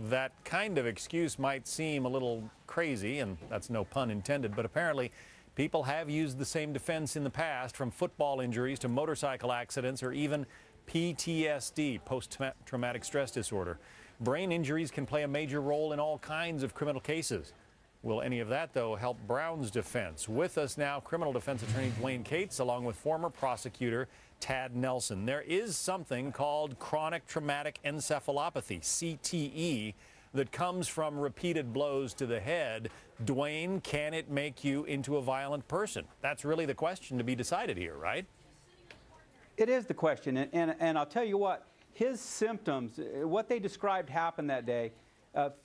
that kind of excuse might seem a little crazy, and that's no pun intended, but apparently people have used the same defense in the past, from football injuries to motorcycle accidents or even PTSD, post-traumatic stress disorder. Brain injuries can play a major role in all kinds of criminal cases. Will any of that, though, help Brown's defense? With us now, criminal defense attorney Dwane Cates, along with former prosecutor Tad Nelson. There is something called chronic traumatic encephalopathy, CTE, that comes from repeated blows to the head. Dwane, can it make you into a violent person? That's really the question to be decided here, right? It is the question, and I'll tell you what, his symptoms, what they described happened that day,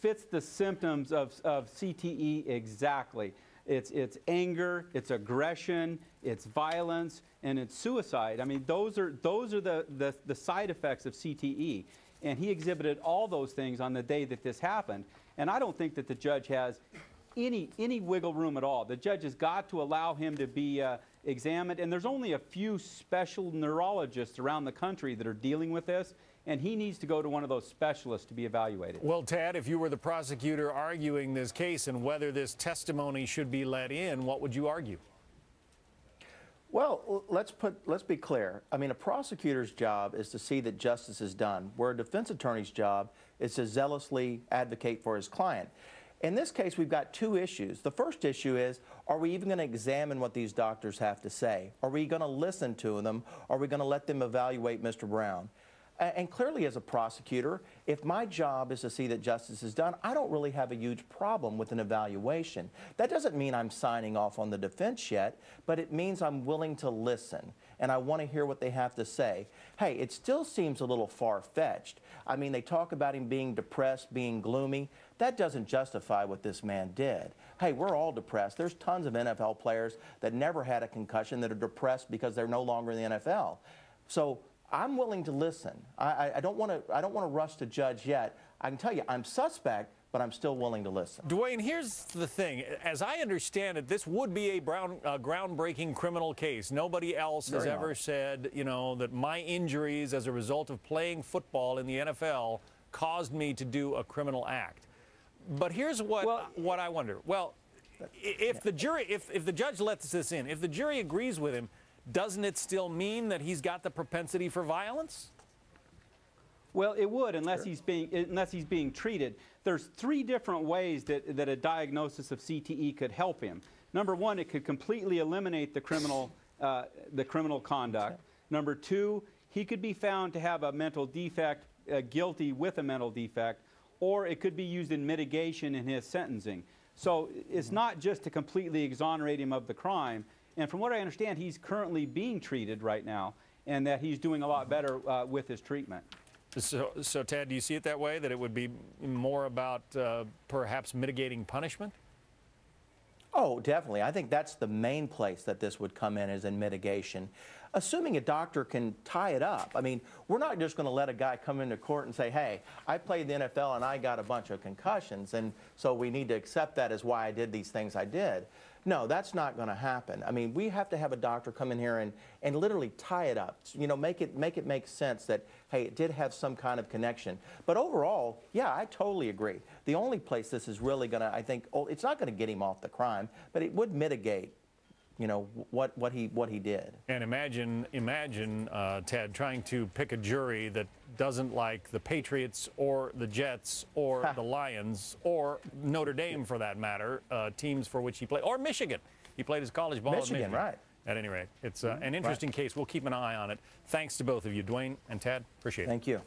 fits the symptoms of CTE exactly. It's anger, it's aggression, it's violence, and it's suicide. I mean, those are the side effects of CTE. And he exhibited all those things on the day that this happened. And I don't think that the judge has any wiggle room at all. The judge has got to allow him to be examined. And there's only a few special neurologists around the country that are dealing with this. And he needs to go to one of those specialists to be evaluated. Well, Tad, if you were the prosecutor arguing this case and whether this testimony should be let in, what would you argue? Well, let's be clear. I mean, a prosecutor's job is to see that justice is done, where a defense attorney's job is to zealously advocate for his client. In this case, we've got two issues. The first issue is, are we even going to examine what these doctors have to say? Are we going to listen to them? Are we going to let them evaluate Mr. Brown? And clearly, as a prosecutor, if my job is to see that justice is done, I don't really have a huge problem with an evaluation. That doesn't mean I'm signing off on the defense yet, but it means I'm willing to listen, and I want to hear what they have to say. Hey, it still seems a little far-fetched. I mean, they talk about him being depressed, being gloomy. That doesn't justify what this man did. Hey, we're all depressed. There's tons of NFL players that never had a concussion that are depressed because they're no longer in the NFL. So I'm willing to listen. I don't want to rush to judge yet. I can tell you I'm suspect, but I'm still willing to listen. Dwane, here's the thing. As I understand it, this would be a groundbreaking criminal case. Nobody else has ever said, you know, that my injuries as a result of playing football in the NFL caused me to do a criminal act. But here's what I wonder. Well, if the judge lets this in, if the jury agrees with him, doesn't it still mean that he's got the propensity for violence? Well, it would, unless he's being treated. There's three different ways that a diagnosis of CTE could help him. Number one, it could completely eliminate the criminal conduct. Number two, he could be found to have a mental defect, guilty with a mental defect, or it could be used in mitigation in his sentencing. So it's not just to completely exonerate him of the crime. And from what I understand, he's currently being treated right now, and that he's doing a lot better with his treatment. So, Tad, do you see it that way, that it would be more about perhaps mitigating punishment? Oh, definitely. I think that's the main place that this would come in, is in mitigation. Assuming a doctor can tie it up. I mean, we're not just going to let a guy come into court and say, hey, I played the NFL and I got a bunch of concussions, and so we need to accept that as why I did these things I did. No, that's not going to happen. I mean, we have to have a doctor come in here and literally tie it up, you know, make it make sense that, hey, it did have some kind of connection. But overall, yeah, I totally agree. The only place this is really going to, I think, it's not going to get him off the crime, but it would mitigate, you know, what he did. And imagine, Ted, trying to pick a jury that doesn't like the Patriots or the Jets or the Lions or Notre Dame, for that matter, teams for which he played, or Michigan. He played his college ball at Michigan. Right. At any rate, it's an interesting case. We'll keep an eye on it. Thanks to both of you, Dwane and Tad. Appreciate it. Thank you.